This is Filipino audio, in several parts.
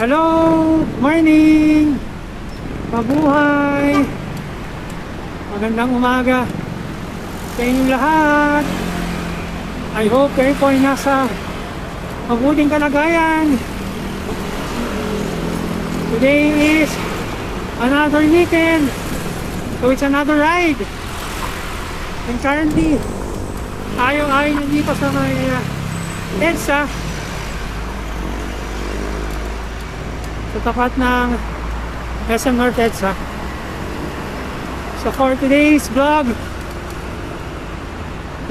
Hello! Morning! Mabuhay! Magandang umaga sa inyong lahat. I hope kayo po ay nasa mabuting kalagayan. Today is another weekend. So it's another ride. And currently, tayo ay nandito sa may EDSA. Sa tapat ng SM North EDSA. So for today's vlog,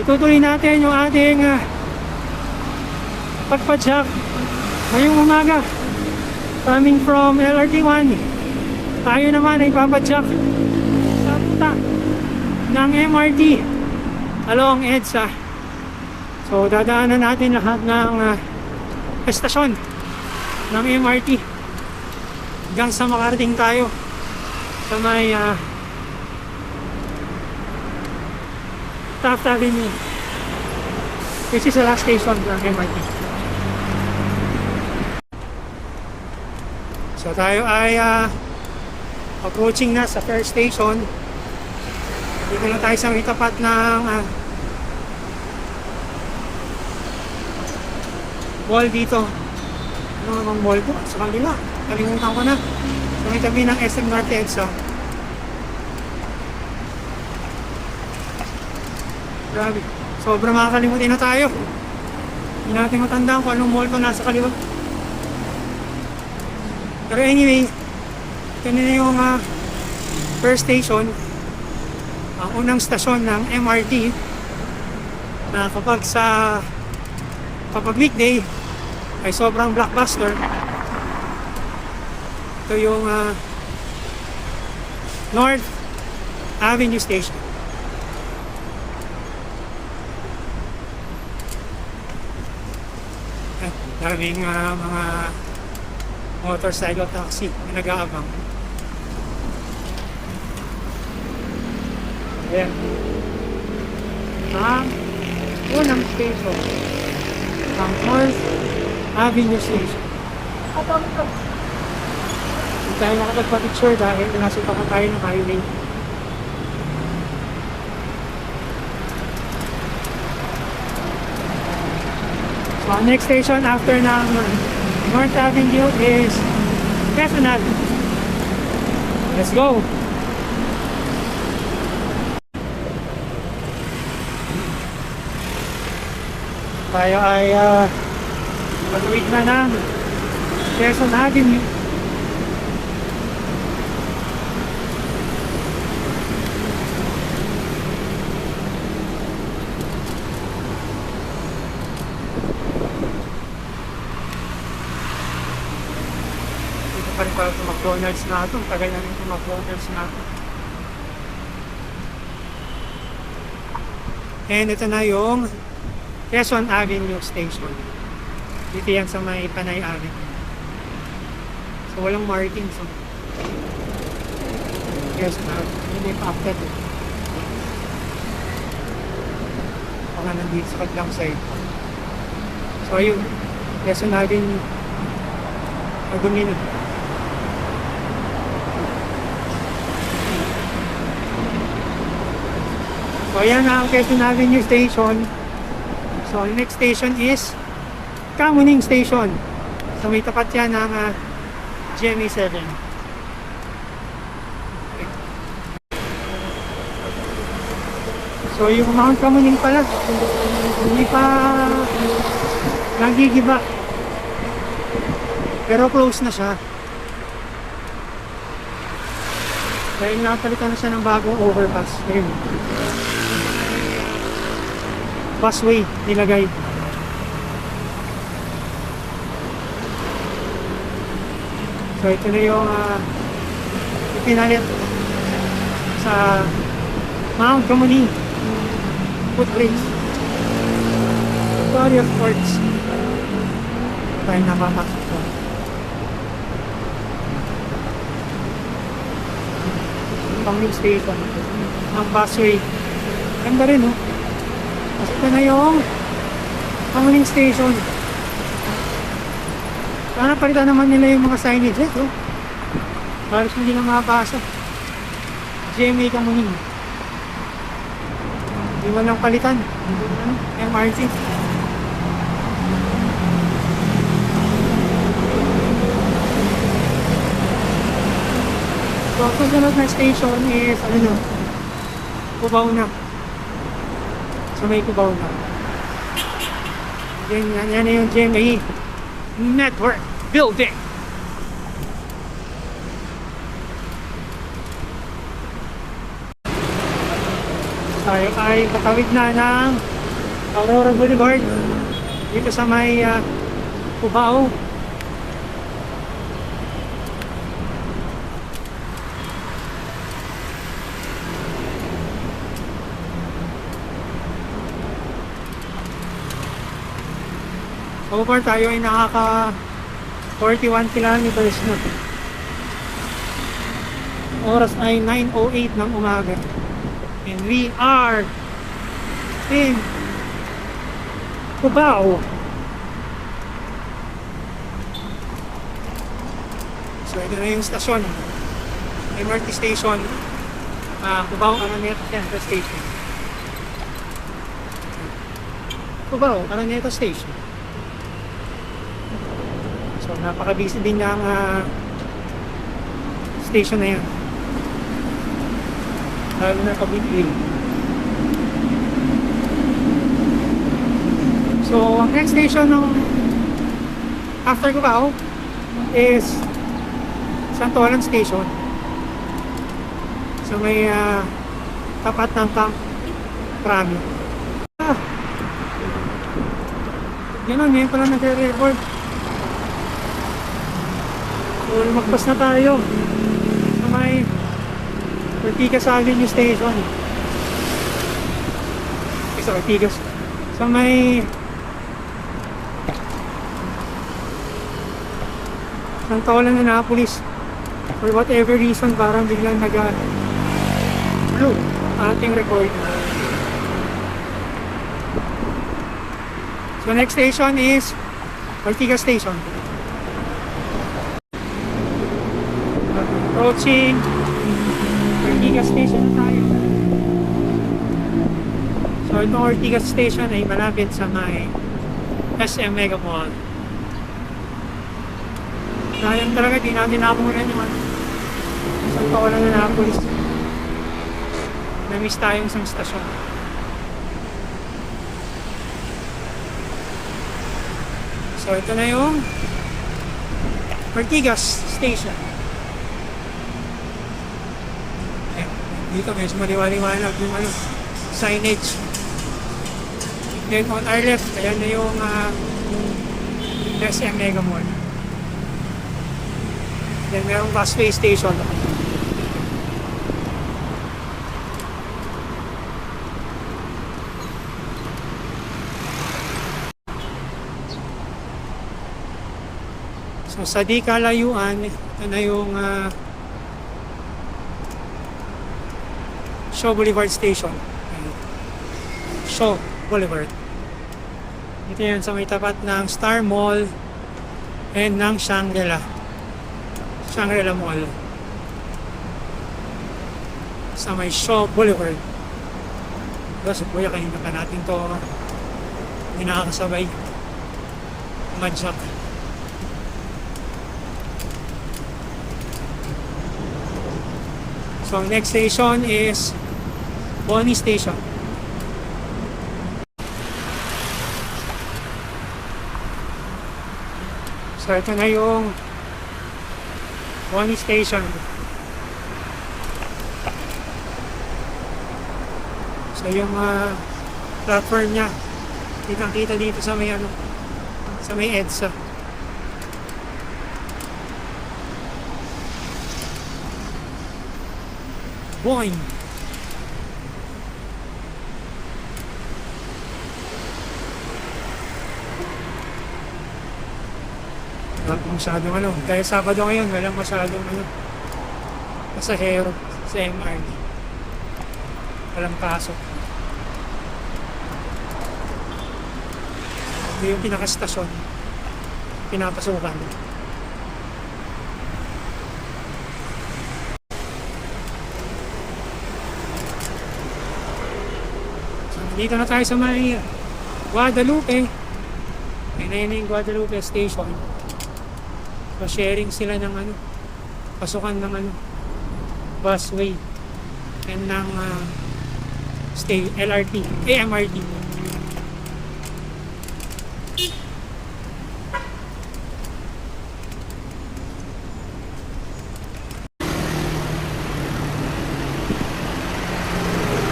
itutuloy natin yung ating pagpadyak ngayong umaga coming from LRT1. Tayo naman ay papadyak sa ruta ng MRT along EDSA. So dadaanan natin lahat ng estasyon ng MRT hanggang sa makarating tayo sa may Taft Avenue, which is the last station ng MRT. So tayo ay approaching na sa first station. Dito na tayo sa may tapat ng mall dito. Ano namang mall ko? Sa kanila. Kalimutan ko na. Sa may tabi ng SM North EDSA. Grabe. Sobrang makakalimutin na tayo. Hindi natin matandaan kung anong mall ko nasa kaliwa. Pero anyway, ito na yung first station. Ang unang stasyon ng MRT na kapag weekday ay sobrang blockbuster. Ito yung North Avenue Station. At daming mga motorcycle taxi na nag-aabang. Ayan. Ang unang station, ang North Avenue Station. Hindi tayo nakapagpa-picture dahil nasa pa tayo ng highway. So ang next station after ng North Avenue is Quezon Avenue. Let's go! Tayo ay patuwid na ng Quezon Avenue. Dito pa rin pala itong McDonald's na ito. Tagal na rin itong McDonald's na ito. And ito na yung Quezon Avenue Station. Dito yan sa may Panay Avenue. So walang marking. So Quezon Avenue. Hindi pa after it. Baka nandito sa kadlang side. So ayun. Quezon Avenue. Magumino. So ayan na ang Quezon Avenue Station. So, the next station is Kamuning Station. So, may tapat yan ng GMA 7. Okay. So, yung Mount Kamuning pala, hindi pa nagigiba. Pero close na siya. Dahil napalitan na siya ng bagong overpass. Ayun. Busway nilagay. So ito na yung ipinalit sa Mount Kamuning footbridge. Victoria Sports. Tayo napapasok ko. Kamuning Station. Ang busway. Ganda rin, no? Ito na yung Kamuning Station. Sana palitan naman nila yung mga signage eh. Oh. Halos hindi na makapasa. GMA Kamuning. Hindi man lang palitan. MRT. So, ang susunod na station is, ano na, Cubao na. So, may Cubao na. Yan na yung GMA Network Building. Tayo ay patawid na ng Aurora Boulevard dito sa may Cubao. So far tayo ay nakaka 41 kilometers na. Oras ay 9:08 ng umaga. And we are in Cubao. So ito na yung stasyon. MRT station. Cubao Araneta Central Station. Cubao Araneta Station. So napaka-busy din ng station na yan. Lalo na kabigil. So ang next station ng after Cubao is Santolan Station. So may tapat ng Camp Crame. Ganun, ngayon pala nagre-record. So lumagpas na tayo sa may Ortigas Avenue Station. Sa Ortigas. Sa may Santolan, Annapolis. For whatever reason, parang biglang nag-blue ating record. So next station is Ortigas Station. Approaching Ortigas Station na tayo. So itong Ortigas Station ay malapit sa may SM Mega Mall. Sayang talaga, di natin nakapungan naman. Santolan na Annapolis. Na-miss tayong isang stasyon. So ito na yung Ortigas Station. Dito medyo maliwaliwanag yung signage. Then on our left, ayan na yung SM Mega Mall. Then merong busway station. So sa di kalayuan, ito na yung Shaw Boulevard Station. Shaw Boulevard. Ito yan sa may tapat ng Star Mall and ng Shangri-La Mall. Sa may Shaw Boulevard. Kasi kuya, kanina pa natin to hindi nakakasabay. Madjak. So next station is Boni Station. So ito na yung Boni Station. So yung platform niya, kitang-kita dito sa may sa may EDSA. Boing. Masyadong dahil Sabado ngayon, walang masyadong pasahero sa MRT. Walang pasok. Ito yung pinakastasyon, pinapasukan. Dito na tayo sa may Guadalupe. Ayun na yung Guadalupe Station. So sharing sila ng ano, pasukan ng ano, busway and ng LRT, MRT.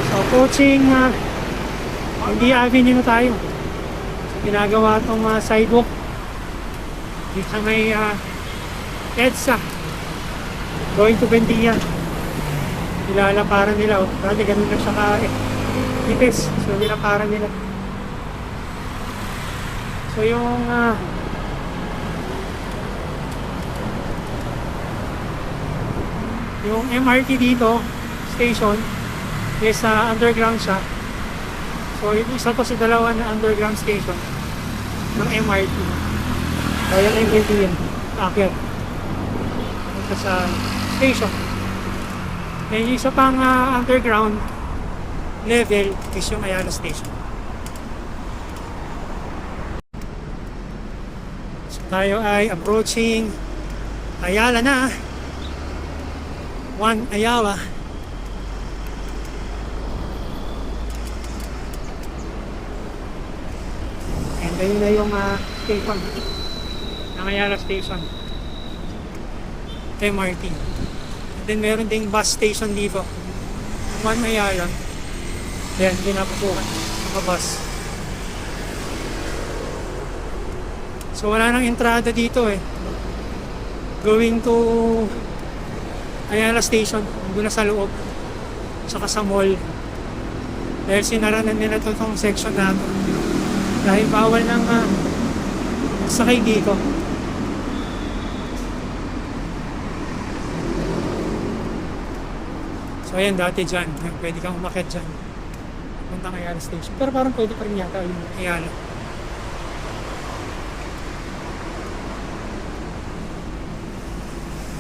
So approaching hindi avenue na tayo. So ginagawa itong sidewalk dito sa may EDSA going to Bendia. Nilalaparan nila, oh. Dati ganun lang siya ka-ipis. So nilaparan nila. So yung MRT dito station is underground siya. So yung isa pa sa dalawa na underground station ng MRT. So yung MRT yan, akyat ito sa station. And yung isa pang underground level is yung Ayala Station. So tayo ay approaching Ayala na. 1 Ayala. And ayun na yung station ng Ayala Station. MRT. Then meron ding bus station dito. 1 Ayala. Yan, pinapupukan. Mga bus. So wala nang entrada dito eh. Going to Ayala Station. Doon na sa loob. Saka sa mall. Dahil sinaranan nila itong section na ito. Dahil bawal nang sakay dito. So ayan, dati dyan, pwede kang umakyat dyan puntang Ayala Station, pero parang pwede pa rin yata yung Ayala.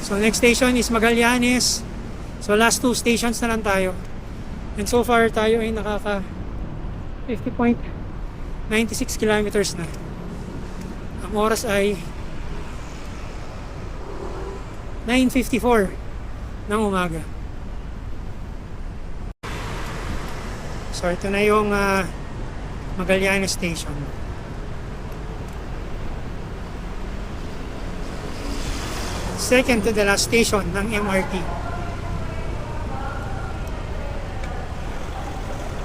So next station is Magallanes. So last 2 stations na lang tayo, and so far tayo ay nakaka 50.96 kilometers na. Ang oras ay 9:54 ng umaga. So ito na yung Magallanes Station. Second to the last station ng MRT.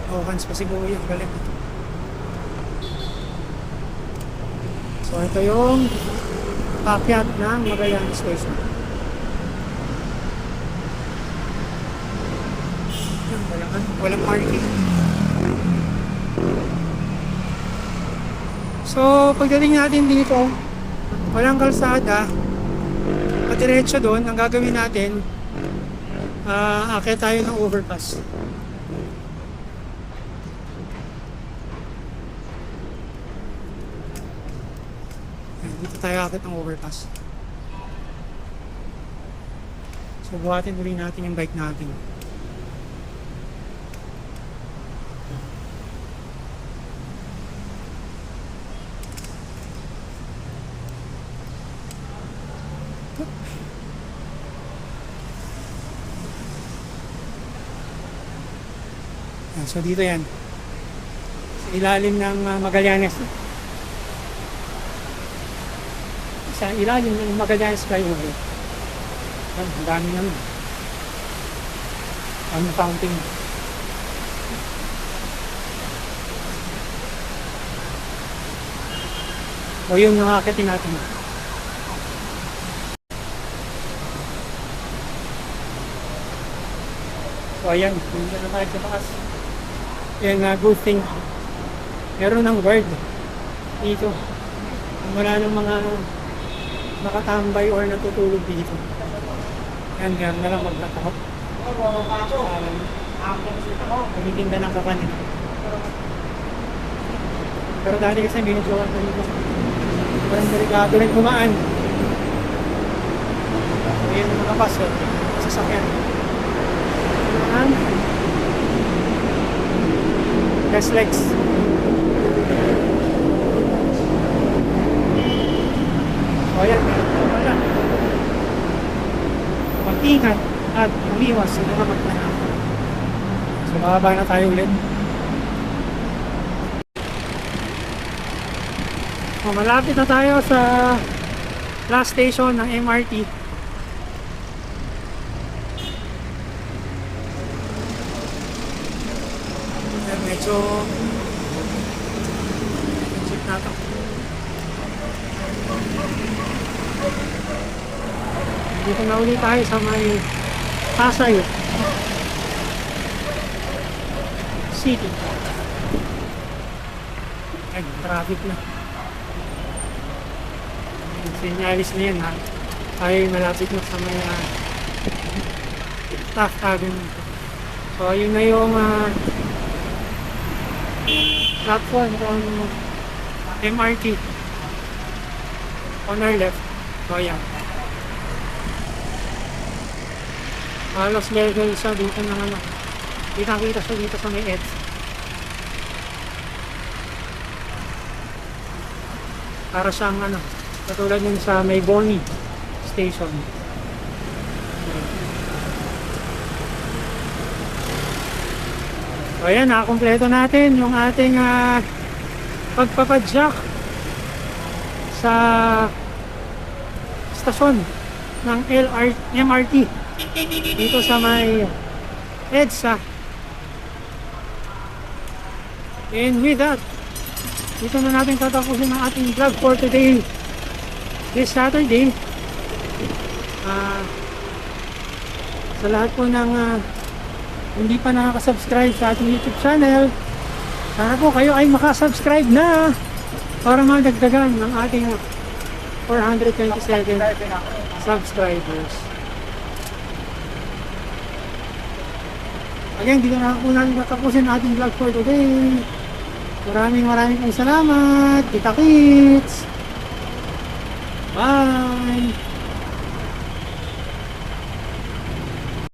Oh, hands pa siguro yung galit. So ito yung pakyat ng Magallanes Station. Walang parking. So, pagdating natin dito, walang kalsada, padiretso doon, ang gagawin natin, akit tayo ng overpass. Dito tayo akit ng overpass. So, buhatin ulit natin yung bike natin. So dito yan, sa ilalim ng Magallanes, sa ilalim ng Magallanes Skyway. Ang dami naman ang fountain. O yun yung akitin natin. So ayan, hindi na tayo sa taas. And good thing, meron ng guard dito. Wala nang mga nakatambay or natutulog dito. Yan, yan na lang magtatakot. Tumitinda ng kapanin. Pero dati kasi medyo parang delikado rin kumaan. So yun ang nakapasok. Sasakyan. SLEX. So ayan, wala. Mag-ingat at umiwas sa mga magmanang. So bababa na tayo ulit. So, malapit na tayo sa last station ng MRT. Medyo check na ito. Dito na ulit tayo sa may Pasay City. Ay, traffic na. Sinyalis na yan ha. Tayo malapit na sa may Taft Avenue. So yun na yung platform from MRT on our left. So yan. Halos level siya dito ng ano. Kita-kita siya dito sa may EDSA. Para siyang ano, katulad yun sa may Boni Station. So ayan, nakakompleto natin yung ating pagpapadyak sa stasyon ng MRT dito sa may EDSA. And with that, dito na natin tatapusin ang ating vlog for today, this Saturday. Sa lahat po ng hindi pa nakaka-subscribe sa ating YouTube channel, sana po kayo ay makasubscribe na para madagdagan ng ating 427 subscribers. Again, dito na po natin tatapusin ang ating vlog for today. Maraming pong salamat. Kita-kits. Bye!